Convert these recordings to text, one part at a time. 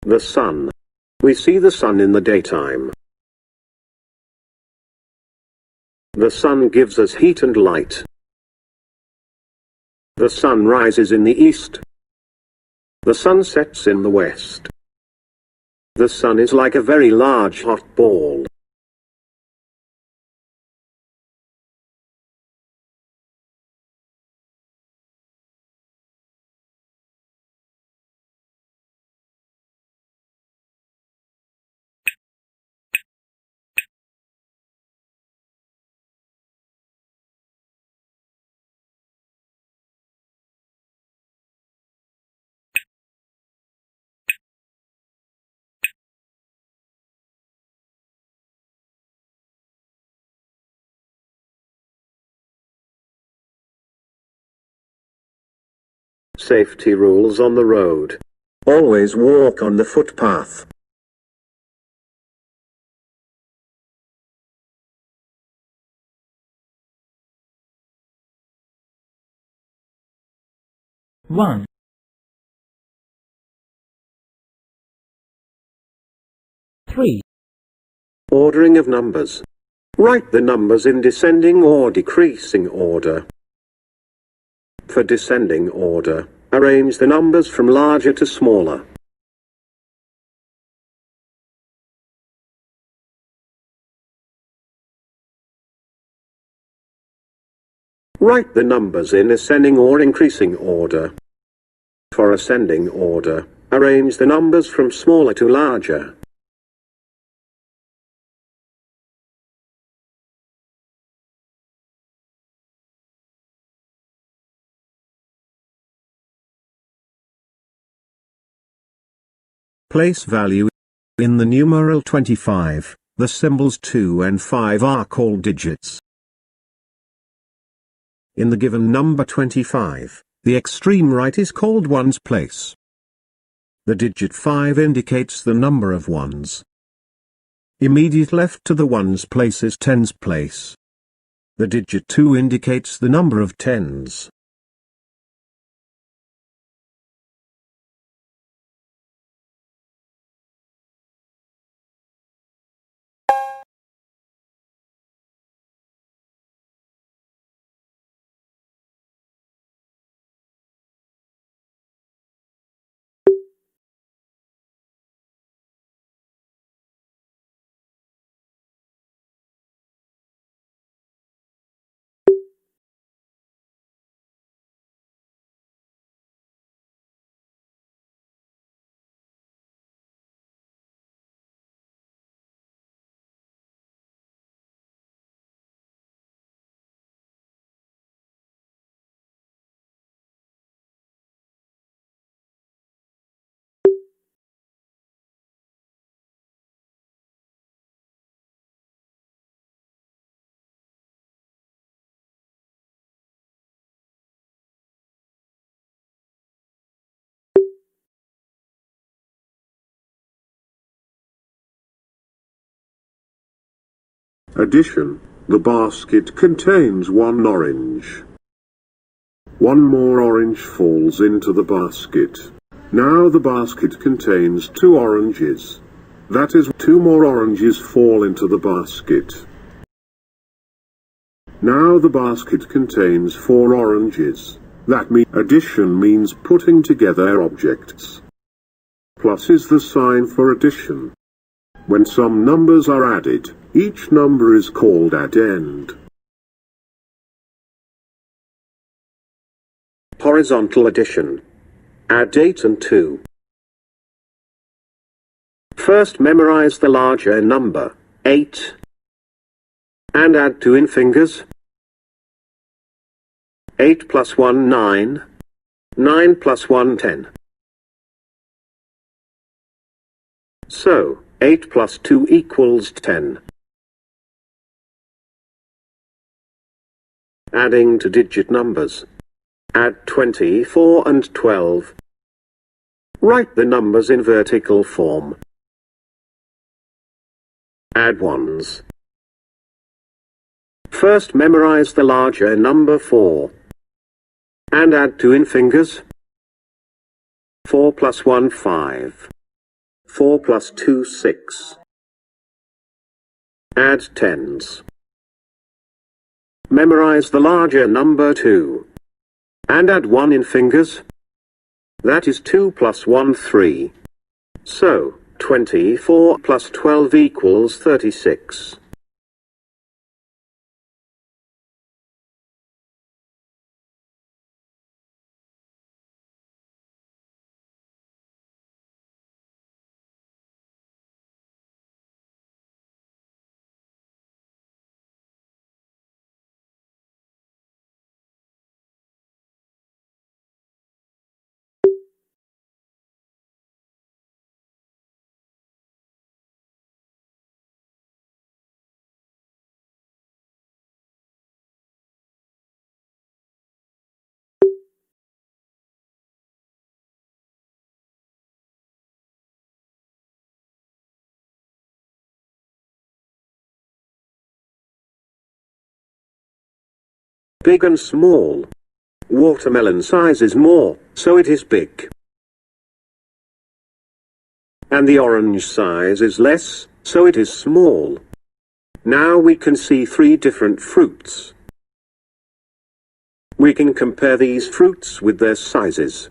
The sun. We see the sun in the daytime. The sun gives us heat and light. The sun rises in the east. The sun sets in the west. The sun is like a very large hot ball. Safety rules on the road. Always walk on the footpath. One. 3. Ordering of numbers. Write the numbers in descending or decreasing order. For descending order, arrange the numbers from larger to smaller. Write the numbers in ascending or increasing order. For ascending order, arrange the numbers from smaller to larger. Place value. In the numeral 25, the symbols 2 and 5 are called digits. In the given number 25, the extreme right is called ones place. The digit 5 indicates the number of ones. Immediate left to the ones place is tens place. The digit 2 indicates the number of tens. Addition. The basket contains one orange. One more orange falls into the basket. Now the basket contains 2 oranges. That is, 2 more oranges fall into the basket. Now the basket contains 4 oranges. That means addition means putting together objects. Plus is the sign for addition. When some numbers are added, each number is called addend. Horizontal addition. Add 8 and 2. First memorize the larger number, 8, and add 2 in fingers. 8 plus 1, 9. 9 plus 1, 10. So, 8 plus 2 equals 10. Adding to digit numbers. Add 24 and 12. Write the numbers in vertical form. Add ones. First memorize the larger number 4. And add 2 in fingers. 4 plus 1, 5. 4 plus 2 6. Add tens. Memorize the larger number 2. And add 1 in fingers. That is 2 plus 1 3. So, 24 plus 12 equals 36. Big and small. Watermelon size is more, so it is big. And the orange size is less, so it is small. Now we can see 3 different fruits. We can compare these fruits with their sizes.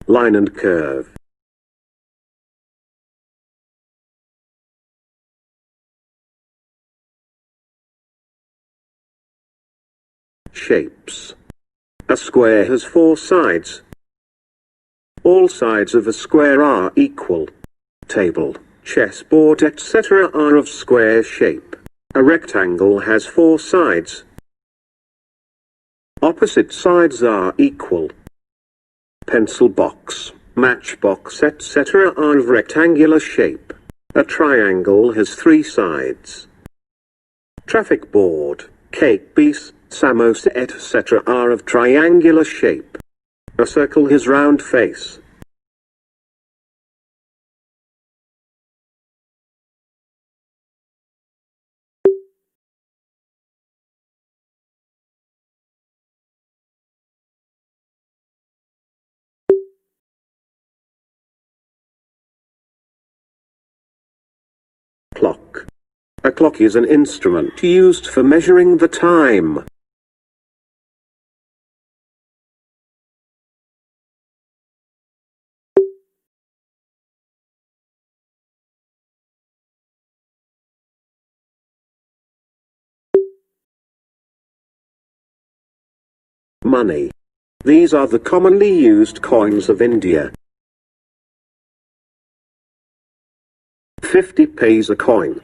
Line and curve. Shapes. A square has 4 sides. All sides of a square are equal. Table, chessboard, etc. are of square shape. A rectangle has 4 sides. Opposite sides are equal. Pencil box, matchbox, etc. are of rectangular shape. A triangle has 3 sides. Traffic board, cake piece, samosa, etc. are of triangular shape. A circle has round face. Clock. A clock is an instrument used for measuring the time. Money. These are the commonly used coins of India. 50 paise a coin.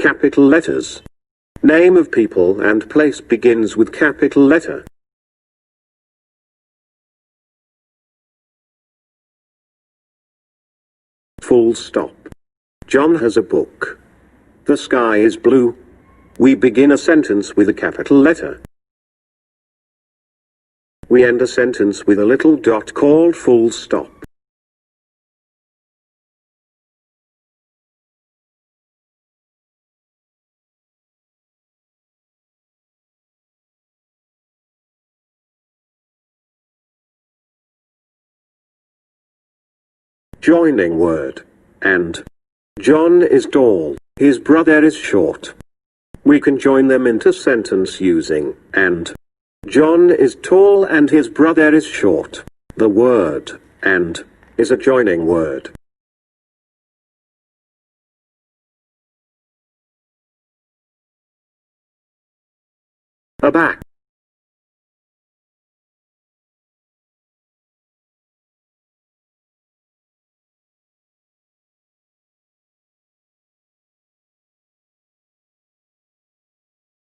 capital letters. Name of people and place begins with capital letter. Full stop. John has a book. The sky is blue. We begin a sentence with a capital letter. We end a sentence with a little dot called full stop. Joining word. And. John is tall, his brother is short. We can join them into sentence using and. John is tall and his brother is short. The word and is a joining word. Aback.